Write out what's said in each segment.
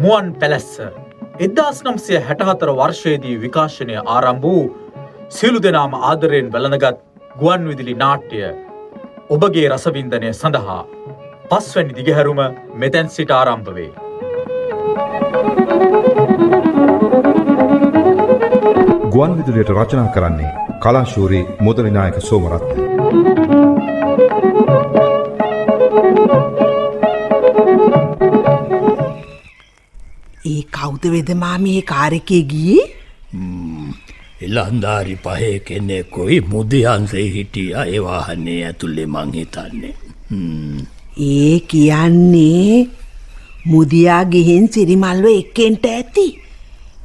මුවන් පැලැස්ස 1964 වර්ෂයේදී විකාශනය ආරම්භ වූ සියලු දෙනාම ආදරයෙන් වැළඳගත් ගුවන් විදුලි නාට්‍ය ඔබගේ රසවින්දනය සඳහා 5 වැනි දිගහැරුම මෙතෙන් සිට ආරම්භ වේ. ගුවන් විදුලියට රචනා කරන්නේ කලාශූරී මුදලිනායක සෝමරත්න. ඒ කවුද වෙද මාමේ කාර් එකේ ගියේ? ඉලන්දාරි පහේ කෙනෙකුයි මුදියන්සේ හිටියා ඒ වාහනේ ඇතුලේ මං හිතන්නේ. ඒ කියන්නේ මුදියා ගිහින් සිරිමල්ව එක්කෙන්ට ඇති.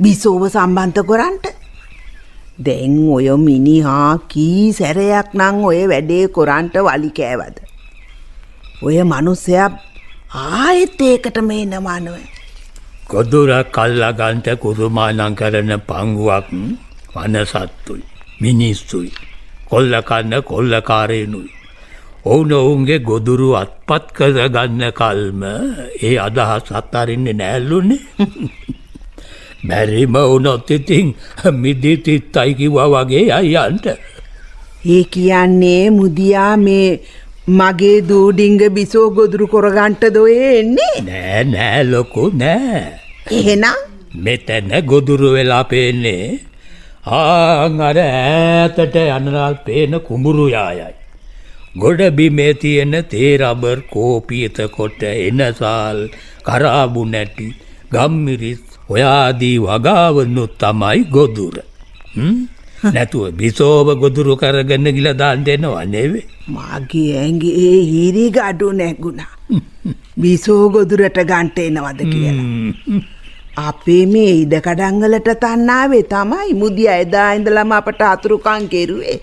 බිසෝව සම්බන්ධ කරන්ට. දැන් ඔය මිනිහා කී සැරයක් නම් ඔය වැඩේ කරන්ට වලි කෑවද? ඔය මිනිස්සයා ආයෙත් ඒකටම එනවා නෝ. ගොදුර කල්ලාගන්ට කුරුමානම් කරන පංගුවක් වනසත්තුයි මිනිස්සුයි කොල්ලකන්න කොල්ලකාරයනුයි ඔවුනොවුන්ගේ ගොදුරු අත්පත් කරගන්න කල්ම ඒ අදහස් අත්හරින්නේ නෑල්ලුනේ. බැරිම වුණොත් ඉතින් මිදිතිත්තයි කිව්වා වගේ අයියන්ට. ඒ කියන්නේ මුදියා මේ මගේ දූඩිංග බිසෝ ගොදුරු කරගන්ටද ඔය එන්නේ? නෑ ලොකු නෑ. එහෙනම් මෙතන ගොදුරු වෙලා පේන්නේ අර ඈතට යනරල් පේන කුඹුරු යායයි. ගොඩ බිමේ තියෙන තේ රබර් කෝපි එතකොට එනසාල් කරාබු නැටි ගම්මිරිස් ඔයාදී වගාවනුත් තමයි ගොදුර. නැතුව බිසෝව ගොදුරු කරගෙන ගිල දාන්න දෙනවා නෙවෙයි. මගේ ඇඟේ හිරි ගඩු නැගුණා. බිසෝ ගොදුරට ගන්ට එනවද කියලා. අපේ මේ ඉඩකඩම් වලට තන්නාවේ තමයි මුදියා එදා ඉඳලම අපට අතුරුකම් කෙරුවේ.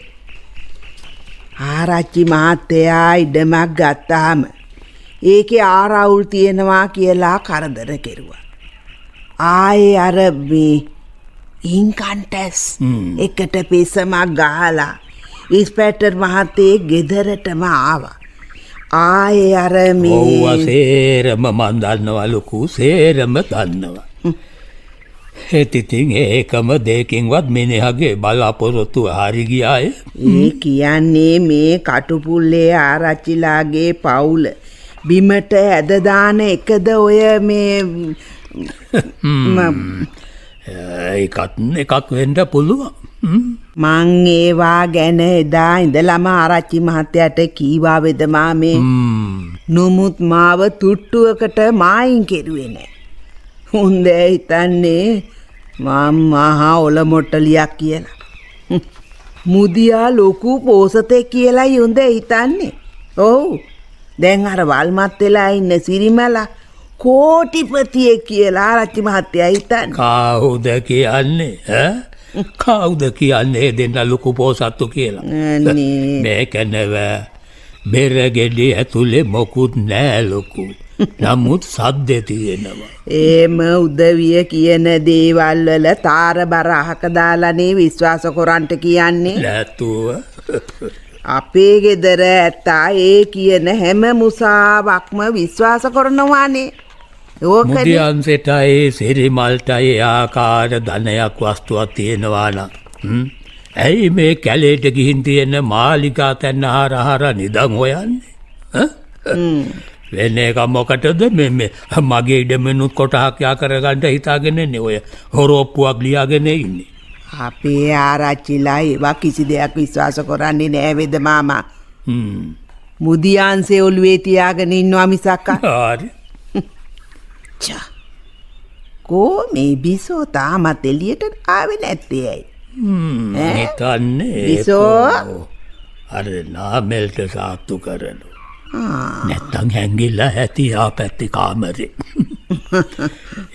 ආරච්චි මහත්තයා ඉඩමක් ගත්තාම ඒකේ ආරවුල් තියෙනවා කියලා කරදර කෙරුවා. ආයේ අර මේ ඉන්කම් ටැක්ස් එකට පෙසමක් ගහලා ඉන්ස්පෙක්ටර් මහත්තයෙක් ගෙදරටම ආවා. ආයේ අර මේ ඔව්ව සේරම මන් දන්නවා ලොකු සේරම දන්නවා. ඒත් ඉතින් ඒකම දෙකින්වත් මිනිහගේ බලාපොරොත්තු හරි ගියාය. ඒ කියන්නේ මේ කටුපුල්ලේ ආරච්චිලාගේ පවුල බිමට ඇද දාන එකද ඔය මේ ඒකත් එකක් වෙන්න පුළුවන්. මං ඒවා ගැන එදා ඉඳලම ආරච්චි මහත්තයාට කීවා වෙද මාමේ. නමුත් මාව තුට්ටුවකට මායින් කෙරුවේ නෑ. හොඳ හිතන්නේ මම මහා ඔලොමොට්ටලියක් කියලා. මුදියා ලොකු පෝසතෙක් කියලායි හොඳ හිතන්නේ. ඔව්. දැන් අර වල්මත් වෙලා ඉන්න සිරිමලා කෝටිපතියෙක් කියලා ආරච්චි මහත්තයා හිතන්නේ. කවුද කියන්නේ ඈ? කවුද කියන්නේ දෙන්න ලොකු පෝසත්තු කියලා? මේක නෙව බෙරගෙඩි ඇතුලේ මොකුත් නෑ ලොකු. නමුත් සද්දේ තියෙනවා. ඒම උදවිය කියන දේවල් වල තාර බර අහක දාලානේ විශ්වාස කරන්ට කියන්නේ. නැතුව අපේ ගෙදර ඇත්තා ඒ කියන හැම මුසාවක්ම විශ්වාස කරනවානේ. මුදියන්සෙටයි සිරිමල්ටයි ආකාර ධනයක් වස්තුවක් තියෙනවා නම් ඇයි මේ කැලේට ගිහින් තියෙන මාලිකා තැන්න හරහර නිදන් හොයන්නේ? වෙන එක මොකටද මේ මගේ ඉඩමනුත් කොටහක් යා කරගන්න හිතාගෙන ඉන්නේ ඔය හොරොප්පුවක් ලියාගෙන ඉන්නේ. අපේ ආරච්චිලා ඒවා කිසි දෙයක් විශ්වාස කරන්නේ නෑ වෙද මාමා. මුදියන්සේ ඔළුවේ තියාගෙන ඉන්නවා මිසක්. හරි. කෝ මේ බිසෝ තාමත් එළියට ආවේ නැත්තේ ඇයි? හිතන්නේ බිසෝ අර නාමෙල්ට සාත්තු කරනවා. නැත්තම් හැංගිලා ඇති ආපැත්තේ කාමරේ.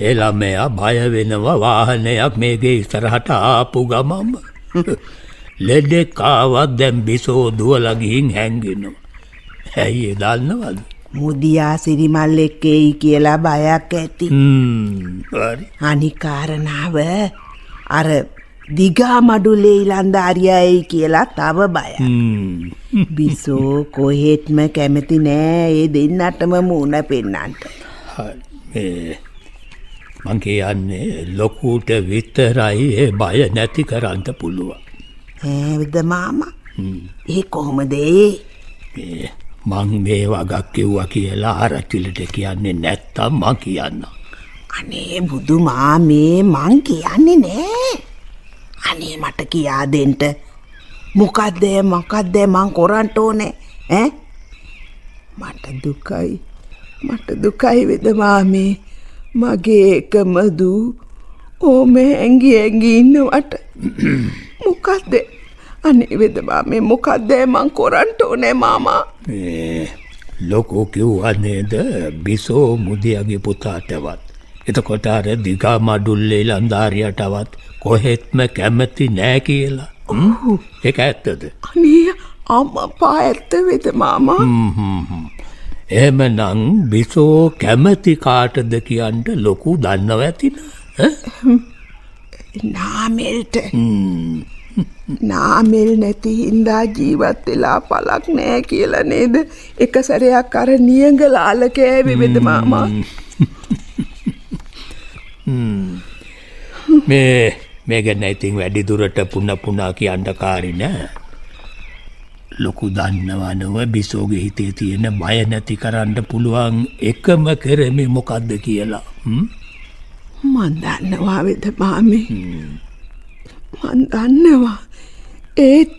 ඒ ළමයා බය වෙනවා වාහනයක් මේගේ ඉස්සරහට ආපු ගමම. ලෙඩෙක් ආවත් දැන් බිසෝ දුවලා ගිහින් හැංගෙනවා. ඇයි ඒ දන්නවද? මුදියා සිරිමල් එක්කෙයි කියලා බයක් ඇති. හරි. අනික් කාරණාව අර දිගා මඩුලේ ඉලන්දාරියයි කියලා තව බයයි. බිසෝ කොහෙත්ම කැමති නෑ ඒ දෙන්නටම මුණ පෙන්නන්න. මං කියන්නේ ලොකුට විතරයි ඒ බය නැති කරන්න පුළුවන්. විද මාමා ඒ කොහොමද ඒ? මං මේ වගක් කිව්වා කියලා ආරච්චිලට කියන්නේ නැත්තම් මං කියන්න. අනේ බුදු මාමේ මං කියන්නේ නෑ. අනේ මට කියා දෙන්න. මොකද්ද මං කරන්න ඕනේ ඈ? මට දුකයි වෙද මාමේ. මගේ එකම දූ ඕමේ ඇඟි ඉන්නවට මොකද්ද? අනේ වෙද මාමේ මොකද්ද මං කරන්න ඕනේ මාමා? ලොකෝ කිව්වා නේද බිසෝ මුදියාගේ පුතාටවත් එතකොට අර දිගා මඩුල්ලේ ලන්දාරියටවත් කොහෙත්ම කැමති නෑ කියලා. ඒක ඇත්තද? අනේ අම්මා ඇත්ත වෙද මාමා? එහෙමනම් බිසෝ කැමති කාටද කියන්න ලොකු දන්නව ඇතින? නාමෙල්ට. නාමෙල් නැති හින්දා ජීවත් වෙලා පළක් නෑ කියලා නේද? එක සැරයක් අර නියඟලාල කෑවේ වෙද මාමා? මේ ගැන ඉතින් වැඩි දුරට පුනා කියන්න කාරි නෑ. ලොකු දන්නවා නව බිසෝගේ හිතේ තියෙන බය නැති කරන්න පුළුවන් එකම කරමේ මොකද්ද කියලා. මන් දන්නවා වෙද මාමේ. මන් දන්නවා. ඒත්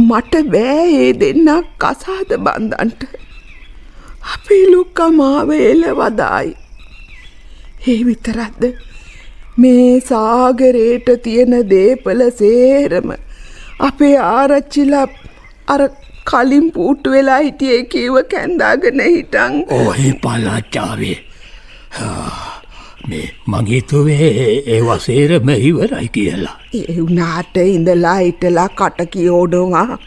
මට බෑ ඒ දෙන්න කසාද බඳන්ට. අපේ ලොක්කා මාව එළවදායි. ඒ විතරක්ද මේ සාගරේට තියෙන දේපල සේරම අපේ ආරච්චිලා අර කලින් පුට්ටු වෙලා හිටියේ කීව කැන්දාගෙන හිටන්. ඔය පලාචාවේ මේ මගේ තුවේ ඒ වසේරම ඉවරයි කියලා. ඒ උනාට ඉඳලා හිටලා කට කියෝඩවා.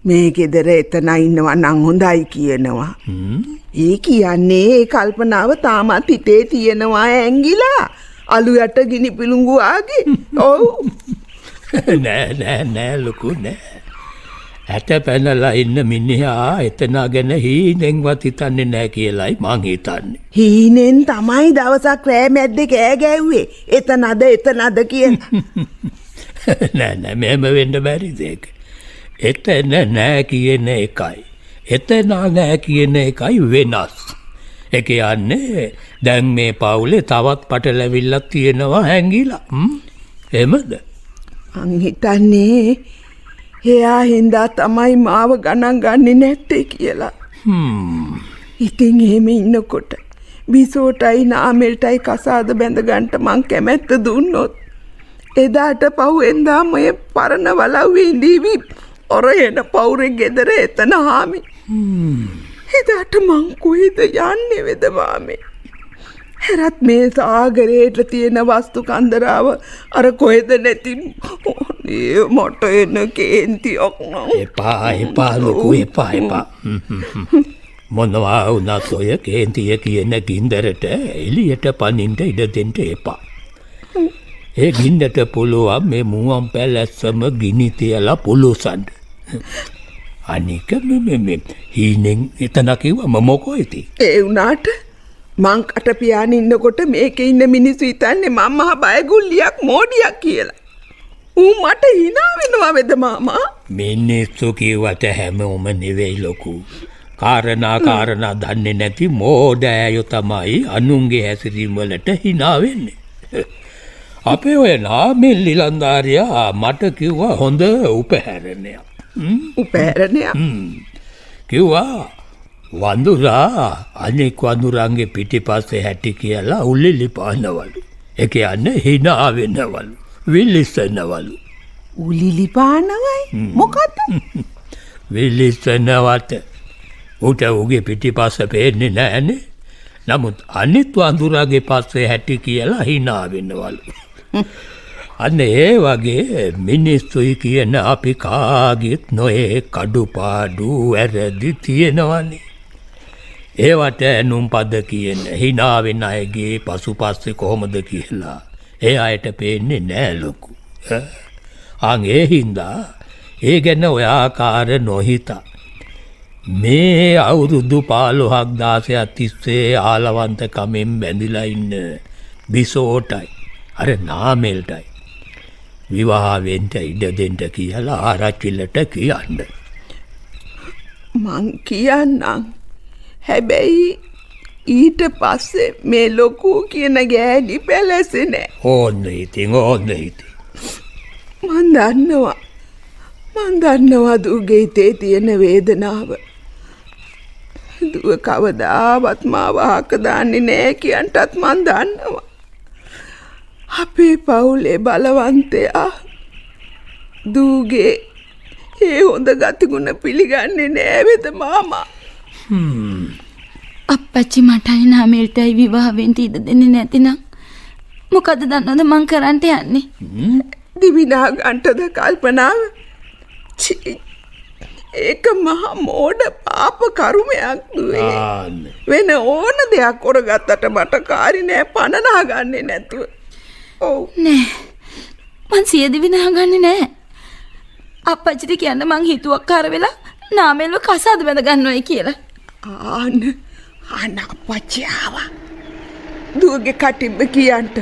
මේ ගෙදර එතන ඉන්නවා නම් හොඳයි කියනවා. ඒ කියන්නේ ඒ කල්පනාව තාමත් හිතේ තියෙනවා ඇංගිලා. අලු යට ගිනි පිළුඟු ආගේ. ඔව්. නෑ ලොකු නෑ. ඇට පැනලා ඉන්න මිනිහා එතන ගැන හීනෙන්වත් හිතන්නේ නෑ කියලායි මං හිතන්නේ. හීනෙන් තමයි දවසක් රෑ මැද්දේ කෑ ගැව්වේ. එතනද කියලා. නෑ මෙහෙම වෙන්න බැරිද ඒක? එතන නෑ කියන එකයි එතන නෑ කියන එකයි වෙනස්. ඒ කියන්නේ දැන් මේ පවුලේ තවත් පටලැවිල්ලක් තියෙනවා හැංගිලා. එහෙමද? මං හිතන්නේ එයා හින්දා තමයි මාව ගණන් ගන්නේ නැත්තේ කියලා. ඉතින් එහෙම ඉන්නකොට බිසෝටයි නාමෙල්ටයි කසාද බැඳ ගන්නට මං කැමැත්ත දුන්නොත් එදාට පහුවෙන්දා මොය පරණ වලව්වේ ඉඳීවි ඔරයන පවුරේ ගෙදර එතන හාමි. එදාට මං කොහෙද යන්නේ වෙද මාමේ? හැරත් මේ සාගරේට තියෙන වස්තු කන්දරාව අර කොහෙද නැති මට එන කේන්තියක් නම්. එපා ලොකු එපා. මොනවා වුණත් ඔය කේන්තිය කියන ගින්දරට එළියට පනින්න ඉඩ දෙන්න එපා. ඒ ගින්නට පුළුවන් මේ මුවන් පැලැස්සම ගිනි තියලා පුළුසන්න. අනික මේ හීනෙන් එතන කිව්වම මොකෝ ඉතින්? ඒ වුණාට මං කට පියාගෙන ඉන්නකොට මේකේ ඉන්න මිනිස්සු හිතන්නේ මම මහ බයගුල්ලියක් මෝඩියක් කියලා. ඌ මට hina වෙනවා වෙද මාමා? මිනිස්සු කිව්වට හැමෝම නෙවෙයි ලොකු. කාරණා දන්නේ නැති මෝඩයෝ තමයි අනුන්ගේ හැසිරීම වලට hina වෙන්නේ. අපේ ඔය නාමෙල් ලිලන්දාරියා මට කිව්වා හොඳ උපහැරණයක්. උපහැරණයක්? කිව්වා වඳුරා අනෙක් වඳුරන්ගේ පිටිපස්සේ හැටි කියලා උල්ලිලි පානවලු. ඒ කියන්නේ hina වෙනවලු. විලිසනවලු. උලිලි පානවයි? මොකද්ද? විලිසනවට උට උගේ පිටිපස්ස පේන්නේ නැහනේ. නමුත් අනිත් වඳුරාගේ පස්සේ හැටි කියලා hina වෙනවලු. අන්න ඒ වගේ මිනිස්සුයි කියන අපි කාගෙත් නොයේ කඩුපාඩු වැරදි තියෙනවනේ. ඒවට ඇනුම් පද කියන hina වෙන අයගේ පසුපස්සේ කොහොමද කියලා ඒ අයට පේන්නේ නෑ ලොකු. අන් ඒ හින්දා ඒ ගැන ඔය ආකාර නොහිතා මේ අවුරුදු 15,000ක් තිස්සේ ආලවන්ත කමෙන් බැඳිලා ඉන්න බිසෝටයි අර නාමෙල්ටයි විවාහවෙන්ට ඉඩ දෙන්න කියලා ආරච්චිලට කියන්න. මං කියන්නම්. හැබැයි ඊට පස්සේ මේ ලොකු කියන ගෑණි පැලසෙන්නේ. ඕන්න ඉතින්. මන් දන්නවා දුගේ හිතේ තියෙන වේදනාව. දුව කවදාවත් මාව අහක දාන්නේ නෑ කියන්ටත් මන් දන්නවා. අපේ පවුලේ බලවන්තයා දුගේ ඒ හොඳ ගතිගුණ පිළිගන්නේ නෑ වෙද මාමා. අප්පච්චි මටයි නාමෙල්ටයි විවාහ වෙන්න ඉඩ දෙන්නේ නැතිනම් මොකද දන්නවද මං කරන්න යන්නේ? දිවිනා ගන්නටද කල්පනාව? ඒක මහා මෝඩ පාප කර්මයක් දුවේ. වෙන ඕන දෙයක් කරගත්තට මට කාරි නෑ පණ නාගන්නේ නැතුව. ඔව් නෑ මං සියදිවි නාගන්නේ නෑ. අප්පච්චිට කියන්න මං හිතුවක්කාර වෙලා නාමෙල්ව කසාද බැඳ ගන්නවයි කියලා. ආන අප්පච්චි ආවා. දුවගේ කටින්ම කියන්ට.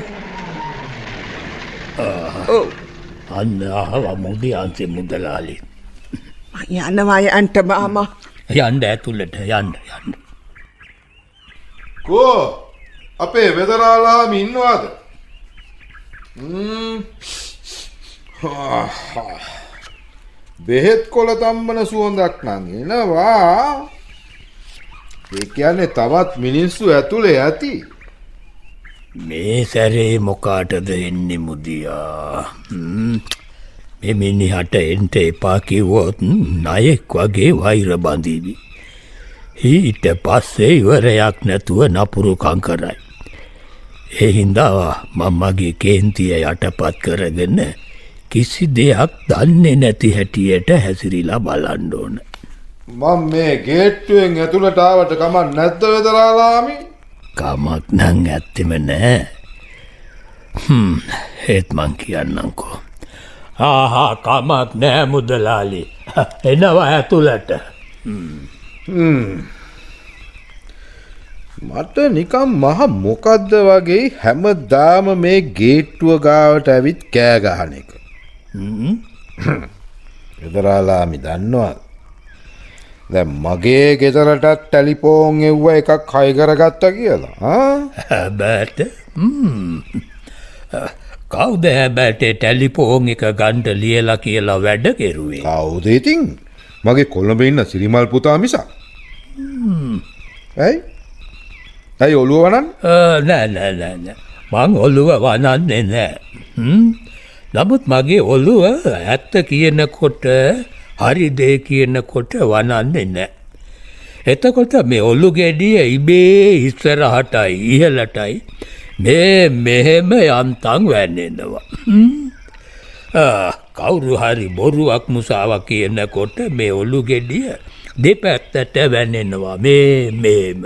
ඔව් අන්න ආවා මුදියන්සේ මුදලාලි. යනවා යන්ට මාමා. යන්න ඇතුළට යන්න. කෝ අපේ වෙදරාලාම ඉන්නවාද? බෙහෙත් කොළ තම්බන සුවඳක් නම් එනවා. ඒ කියන්නේ තවත් මිනිස්සු ඇතුලේ ඇති. මේ සැරේ මොකාටද එන්නේ මුදියා? මේ මිනිහට එන්ට එපා කිව්වොත් ණයෙක් වගේ වෛර බඳිවි. ඊට පස්සේ ඉවරයක් නැතුව නපුරුකම් කරයි. ඒ හින්දා මම්මගේ කේන්තිය යටපත් කරගෙන කිසි දෙයක් දන්නේ නැති හැටියට හැසිරීලා බලන්න ඕන. මම මේ ගේට්ටුවෙන් ඇතුළට ආවට කමක් නැද්ද වෙදරාලාමි? කමක් නම් ඇත්තෙම නෑ. ඒත් මං කියන්නම්කෝ. කමක් නෑ මුදලාලි. එනවා ඇතුළට. මට නිකම් මහ මොකද්ද වගේ හැමදාම මේ ගේට්ටුව ගාවට ඇවිත් කෑ ගහන එක. වෙදරාලාමි දන්නවද? දැන් මගේ ගෙදරටත් ටෙලිෆෝන් එව්ව එකක් හයි කරගත්තා කියලා. හැබැට කවුද හැබැට ටෙලිෆෝන් එක ගන්ඩ ලියලා කියලා වැඩ කෙරුවේ? කවුද ඉතින්? මගේ කොළඹ ඉන්න සිරිමල් පුතා මිසක්. ඇයි ඔළුව වනන්නේ? නෑ මං ඔළුව වනන්නේ නෑ. නමුත් මගේ ඔළුව ඇත්ත කියනකොට හරි දේ කියනකොට වනන්නේ නෑ. එතකොට මේ ඔලු ගෙඩිය ඉබේ ඉස්සරහටයි ඉහළටයි මෙහෙම යන්තම් වැනෙනවා. කවුරු හරි බොරුවක් මුසාවක් කියනකොට මේ ඔලු ගෙඩිය දෙපැත්තට වැනෙනවා මෙහෙම.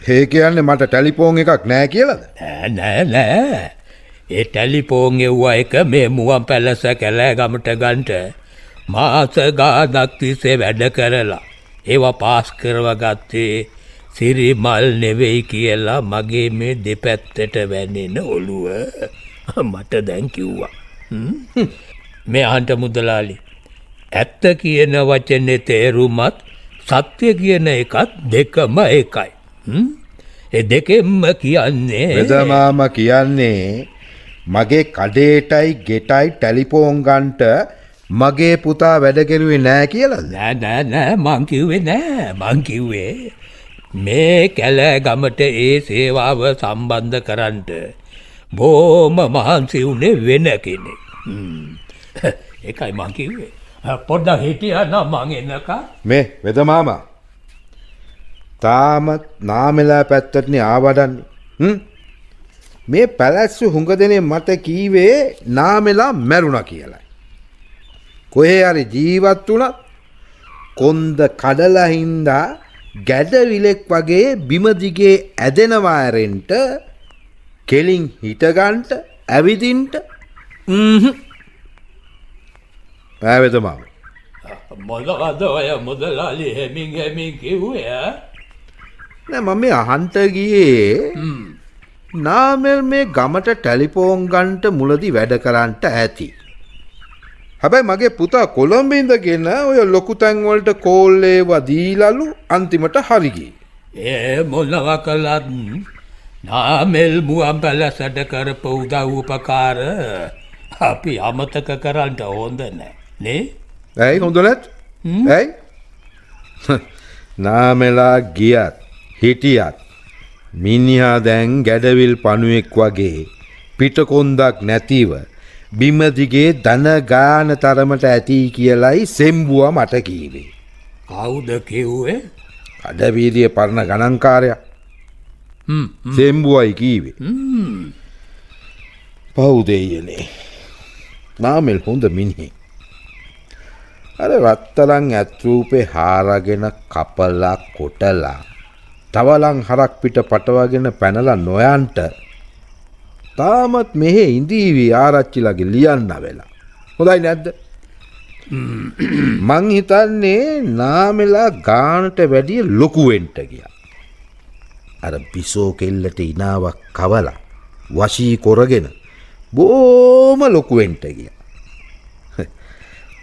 ඒ කියන්නේ මට ටෙලිෆෝන් එකක් නෑ කියලාද? නෑ. ඒ ටෙලිෆෝන් එව්වා එක මේ මුවන් පැලස කැලෑගමට ගන්ට මාස ගානක් තිස්සේ වැඩ කරලා ඒවා පාස් කරව ගත්තේ සිරිමල් නෙවෙයි කියලා මගේ මේ දෙපැත්තට වැනෙන ඔළුව මට දැන් කිව්වා. මේ අහන්ට මුදලාලි ඇත්ත කියන වචනේ තේරුමත් සත්‍ය කියන එකත් දෙකම එකයි. ඒ දෙකෙන්ම කියන්නේ වෙදමාමා කියන්නේ මගේ කඩේටයි ගෙටයි ටෙලිෆෝන් ගන්ට මගේ පුතා වැඩ කෙරුවේ නෑ කියලාද? නෑ මං කිව්වේ නෑ. මං කිව්වේ මේ කැලෑගමට ඒ සේවාව සම්බන්ධ කරන්නට බොහොම මහන්සි වුණේ වෙන කෙනෙක්. ඒකයි මං කිව්වේ. පොඩ්ඩක් හිටියා නම් මං එනකම්. මේ වෙදමාමා තාමත් නාමෙලා පැත්තටනේ ආවඩන්නේ. මේ පැලැස්සු හුඟ දෙනේ මට කීවේ නාමෙලා මැරුණා කියලා. කොහේ හරි ජීවත් වුණත් කොන්ද කඩලා හින්දා ගැඩවිලෙක් වගේ බිම දිගේ ඇදෙනවා ඇරෙන්ට කෙලින් හිටගන්ට ඇවිදින්ට. ඈ වෙදමාම මොනවද ඔය මුදලාලි හෙමින් කිව්වේ? නෑ මම මේ අහන්ට ගියේ නාමල් මේ ගමට ටෙලිෆෝන් ගන්නට මුලදී වැඩ කරන්නට ඇති. හැබැයි මගේ පුතා කොළඹ ඉඳගෙන ඔය ලොකු තැන් වලට කෝල් ඒවා දීලාලු අන්තිමට හරි ගියේ. ඒ මොනවා කළත් නාමල් මුවන් පැලසට කරපු උදව් උපකාර අපි අමතක කරන්න හොඳ නෑ නේ? ඇයි හොඳ නැත්? ඇයි? නාමලා ගියත් හිටියත් මිනිහා දැන් ගැඩවිල් පණුවෙක් වගේ පිටකොන්දක් නැතිව බිම දිගේ දන ගාන තරමට ඇති කියලයි සෙම්බුවා මට කීවේ. කවුද කිව්වේ? අඩවීදියේ පරණ ගණන්කාරයා. සෙම්බුවයි කීවේ. පව් දෙයියනේ. නාමල් හොඳ මිනිහෙක්. අර රත්තරන් ඇත්රූපේ හාරගෙන කපලා කොටලා තවලං හරක් පිට පටවගෙන පැනලා නොයන්ට තාමත් මෙහෙ ඉඳීවි ආරච්චිලගේ ලියන්න වෙලා. හොඳයි නැද්ද? මං හිතන්නේ නාමෙලා ගානට වැඩිය ලොකු වෙන්න ගියා. අර පිසෝ කෙල්ලට ඉනාවක් කවලා වශී කරගෙන බොම ලොකු වෙන්න ගියා.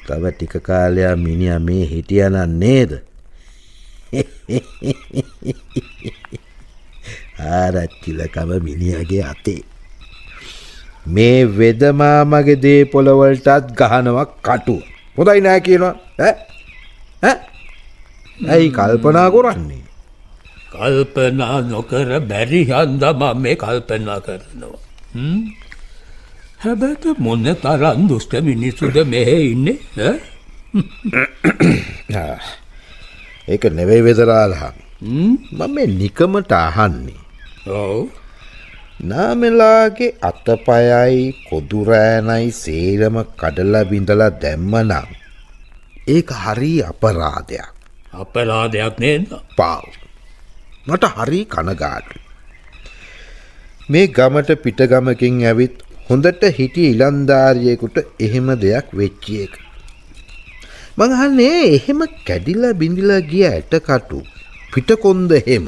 තව ටික කාලයක් මිනිහා මේ හිටියනම් නේද? ආරච්චිලකම මිනිහගේ අතේ. මේ වෙදමාමගේ දේපොළ වලටත් ගහනවා කටුව. හොඳයි නෑ කියනවා. ඇයි කල්පනා කරන්නේ? කල්පනා නොකර බැරි හන්දා මම මේ කල්පනා කරනවා. හැබැයි මොන තරම් දුෂ්ට මිනිස්සුද මෙහෙ ඉන්නේ? ඒක නෙවෙයි වෙදරාලහා. මම මේ නිකමට අහන්නේ. ඔව්. නාමලාගේ අතපයයි කොදුරෑනයි සේරම කඩලා බිඳලා දැම්මනම් ඒක හරි අපරාධයක්. අපරාධයක් නේද? පාව්. මට හරි කනගාටුයි. මේ ගමට පිටගමකින් ඇවිත් හොඳට හිටිය ඉලන්දාරියෙකුට එහෙම දෙයක් වෙච්ච එක. මං අහන්නේ එහෙම කැඩිලා බිඳිලා ගිය ඇටකටු පිටකොන්ද එහෙම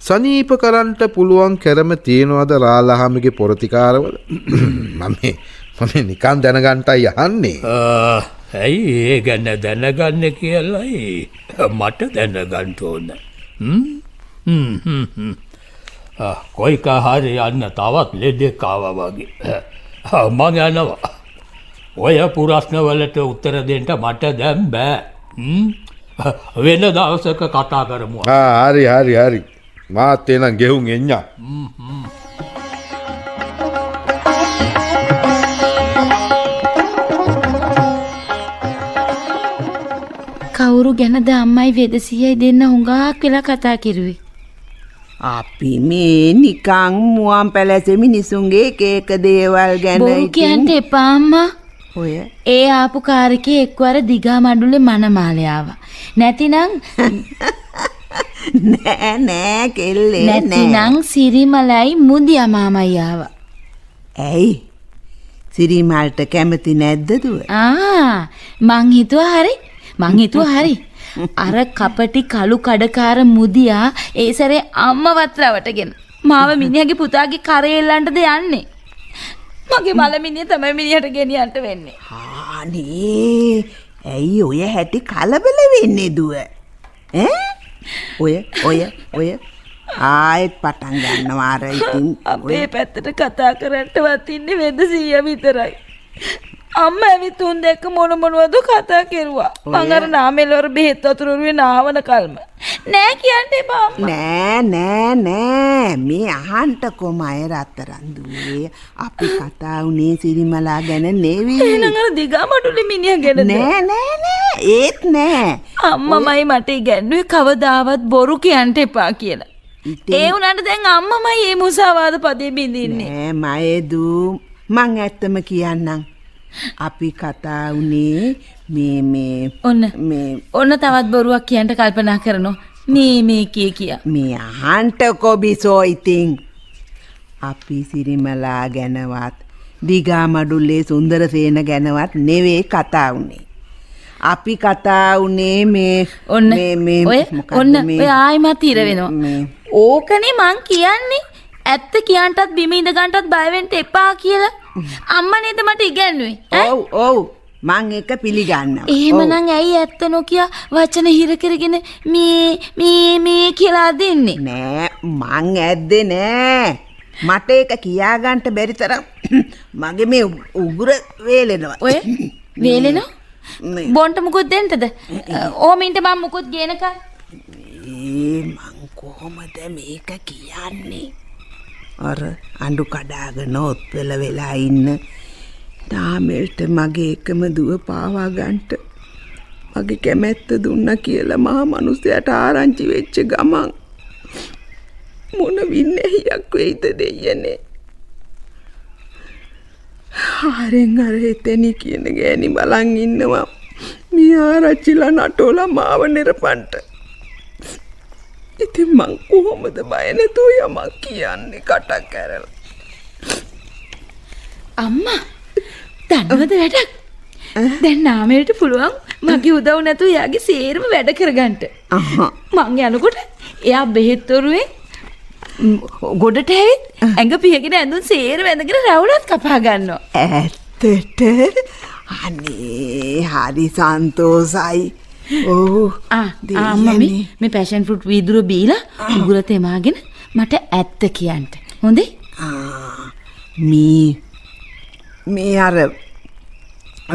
සනීප කරන්නට පුළුවන් කැරම තියෙනවද රාලහාමිගේ පොරතිකාරවල? මම නිකන් දැනගන්නටයි අහන්නේ. ඇයි ඒ ගැන දැනගන්න කියලායි මට දැනගන්න ඕන. කොයික හරි යන්න තවත් ලෙඩෙක් ආවා වගේ. මං යනවා. ඔය ප්‍රශ්නවලට උත්තර දෙන්න මට දැන් බෑ. වෙන දවසක කතා කරමු. හරි. මාත් එනම් ගෙහුම් එඤ්ඤා. කවුරු ගැනද අම්මයි වෙදසියයි දෙන්න හුඟක් වෙලා කතා කිරුවේ? අපි මේ නිකං මුවන් පැලැසෙ මිනිසුන්ගේ එක එක දේවල් ගැන බොරු කියන්න එපා අම්මා. ඔය ඒ ආපු කාරකේ එක්වර දිගා මඩුලේ මනමාලේ ආවා. නැතිනම් නෑ කෙල්ලේ නෑ. නැතිනම් සිරිමලයි මුදියා මාමයි ආවා. ඇයි? සිරිමල්ට කැමති නැද්ද දුව? මං හිතුවා හරි. අර කපටි කළු කඩකාර මුදියා ඒ සැරේ අම්මවත් රවටගෙන මාව මිනිහගේ පුතාගේ කරේ එල්ලන්නද යන්නේ. මගේ මල මිනිහ තමයි මිනිහට ගෙනියන්න වෙන්නේ. අනේ ඇයි ඔය හැටි කලබල වෙන්නේ දුව? ඔය ආයෙත් පටන් ගන්නවා අර ඉතින් අපේ පැත්තට කතා කරන්නවත් ඉන්නේ වෙදසිය විතරයි. අම්මා ඇවිත් උන් දෙක මොනවද කතා කෙරුවා. මං අර නාමෙලවර බෙහෙත් වතුර උරුවේ නාවන කල්ම නෑ කියන්න එපා අම්මා. නෑ මේ අහන්ටකෝ මය රත්තරන් දුවේ. අපි කතා උනේ සිරිමලා ගැන නෙවෙයි. එහෙනම් අර දිගා මඩුලේ මිනිහා ගැනද? නෑ ඒත් නෑ. අම්මමයි මට ඉගැන්නුවේ කවදාවත් බොරු කියන්න එපා කියලා. ඒ වුණාට දැන් අම්මමයි මේ මුසාවාද පදේ බින්දින්නේ. නෑ මයදු මං ඇත්තම කියන්නම්. අපි කතා උනේ මේ ඔන්න තවත් බොරුවක් කියන්න කල්පනා කරනවා. මේ කිය. මේ අහන්ටකෝ බිසෝ ඉතින්. අපි සිරිමලා ගැනවත් දිගා මඩුල්ලේ සුන්දරසේන ගැනවත් නෙවෙයි කතා උනේ. අපි කතා වුණේ මේ ඔන්න මේ ඔය මොකක්ද ඔන්න මේ? ඔය ආයිමත් ඉර වෙනවා. මේ. ඕකනේ මං කියන්නේ. ඇත්ත කියන්ටත් බිම ඉඳ ගන්නටත් බය වෙන්න එපා කියලා. අම්මා නේද මට ඉගැන්නුවේ. ඈ? ඔව් මං ඒක පිළිගන්නවා. එහෙමනම් ඇයි ඇත්ත නොකිය වචන හිර කරගෙන මේ කියලා දෙන්නේ? නෑ මං ඇද්දේ නෑ. මට ඒක කියාගන්න බැරි තරම් මගේ මේ උගුර වේලෙනවා. ඔය වේලෙනෝ? මේ. බොන්ට මුකුත් දෙන්නද? ඕමින්ට මම මුකුත් ගේනකම්. මං කොහොමද මේක කියන්නේ? අර අඬු කඩාගෙන ඔත්වල වෙලා ඉන්න තාමෙල්ට මගේ එකම දුව පාවා ගන්නට මගේ කැමැත්ත දුන්නා කියලා මහා මිනිසයාට ආරංචි වෙච්ච ගමන් මොන වින්නේයක් වෙයිද දෙයනේ. ආරෙන් අර එතනි කියන ගෑණි බලන් ඉන්නවා. මේ ආරච්චිලා නටෝලා මාව නිරපන්ට. ඉතින් මං කොහොමද බය නැතුව යමක් කියන්නේ කටක් ඇරලා. අම්මා දන්නවද වැඩක්? දැන් නාමයට පුළුවන් මගේ උදව් නැතුව එයාගේ සේරම වැඩ කරගන්න. මං යනකොට එයා බෙහෙත්තරුවේ ගොඩට ඇවිත් ඇඟ පිහගෙන ඇඳුම් සේරම ඇඳගෙන රැවුලත් කපා ගන්නවා. ඇත්තට අනේ හරි සන්තෝසයි. ඔව් මම්මි මේ පැෂන් ෆෘට් වීදුරුව බීලා උගුර තෙමාගෙන මට ඇත්ත කියන්න. හොඳේ? මේ අර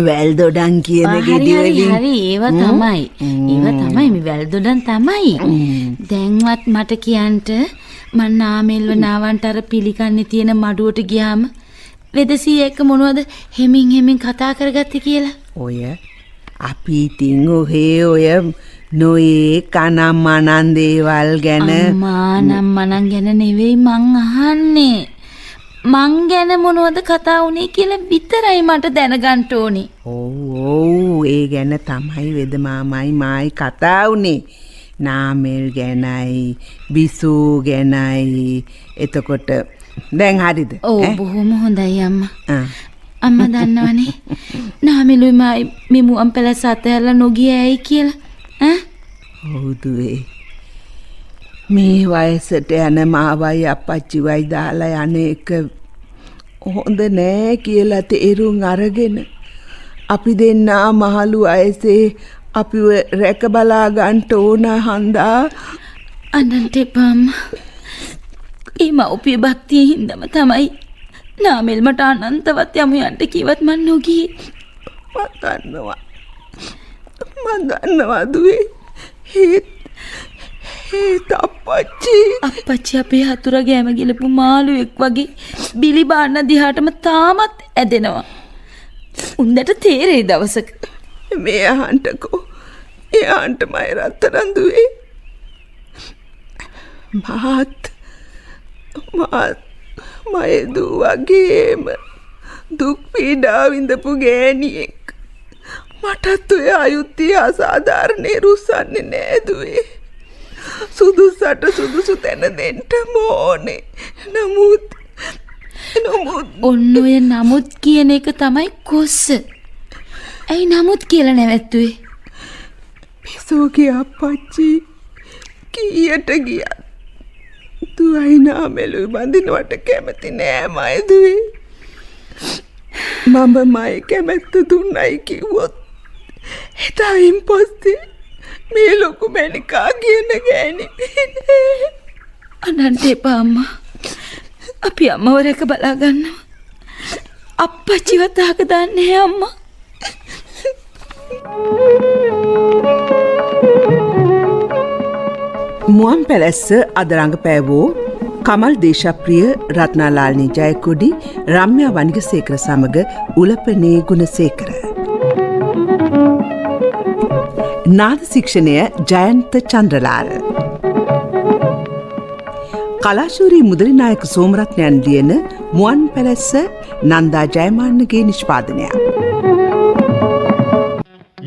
වැල්දොඩන් කියන ගෙඩි වලින් හරි ඒව තමයි. ඒව තමයි මේ වැල්දොඩන් තමයි. දැන්වත් මට කියන්ට මං නාමෙල්ව නාවන්ට අර පිළිකන්නේ තියෙන මඩුවට ගියාම වෙදසී එක්ක මොනවද හෙමින් කතා කරගත්තේ කියලා. ඔය අපි ඉතින් ඔය නොයේ කනම් මනන් දේවල් ගැන අම්මා නම් මනන් ගැන නෙවෙයි මං අහන්නේ. මං ගැන මොනවද කතා වුනේ කියලා විතරයි මට දැනගන්න ඕනේ. ඔව් ඒ ගැන තමයි වෙද මාමයි මායි කතා වුනේ. නාමල් ගැනයි බිසූ ගැනයි. එතකොට දැන් හරිද? ඔව් බොහොම හොඳයි අම්මා. අම්මා දන්නවනේ නාමලුයි මයි මේ මුවන් පැලස අතහැරලා නොගිය ඇයි කියලා. ඔව් දුවේ. මේ වයසට යන මාවයි අපච්චිවයි දාලා යන එක හොඳ නෑ කියලා තේරුම් අරගෙන අපි දෙන්නා මහලු වයසේ අපිව රැක බලා ගන්න ඕන හන්දා අනන්ත එපා අම්මා. ඒ මව්පිය භක්තිය හින්දම තමයි නාමල් මට අනන්තවත් යමු යන්න කිව්වත් මන් නොගියේ. මන් දන්නවා දුවේ. ඒත් අප්පච්චි අපේ හතුරා ගෑම ගිලපු මාළුවෙක් වගේ බිලි බාන්න දිහාටම තාමත් ඇදෙනවා. උන්දට තේරෙයි දවසක. මේ අහන්ටකෝ එයාන්ට මයි රත්තරන් දුවේ. මාත් මයදු වගේම දුක් පීඩා විඳපු ගෑණියෙක්. මටත් ඔය අයුත්තේ අසාධාරණේ රුස්සන්නේ නෑ දුවේ. සුදුසට සුදුසු තැන දෙන්න ඕනේ. නමුත් ඔන්න ඔය නමුත් කියන එක තමයි කොස්ස. ඇයි නමුත් කියලා නැවැත්තුවේ? පිසෝගේ අප්පච්චි කීයට ගියත් දුවයි නාමලුයි බඳිනවට කැමති නෑ මයදුවේ. මම මයි කැමැත්ත දුන්නයි කිව්වොත් එදායින් පස්සේ මේ ලොකු මැනිකා කියන ගෑණි අනන්ත එපා අම්මා. අපි අම්මව රැක බලා ගන්නවා. අප්පච්චිවත් අහක දාන්නේ අම්මා. මුවන් පැලැස්ස අද රඟපෑවෝ කමල් දේශප්‍රිය, රත්නාලාල්නි ජයකොඩි, රම්‍යා වනිගසේකර සමග උලපනේ ගුණසේකර. නාද ශික්ෂණය ජයන්ත චන්ද්‍රලාල්. කලාශූරී මුදලිනායක සෝමරත්නයන් ලියන මුවන් පැලැස්ස නන්දා ජයමාන්නගේ නිෂ්පාදනයක්.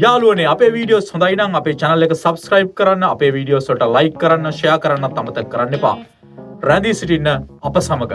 යාළුවනේ අපේ වීඩියෝස් හොඳයි නම් අපේ channel එක subscribe කරන්න, අපේ වීඩියෝස් වලට like කරන්න, share කරන්නත් අමතක කරන්න එපා. රැඳී සිටින්න අප සමග.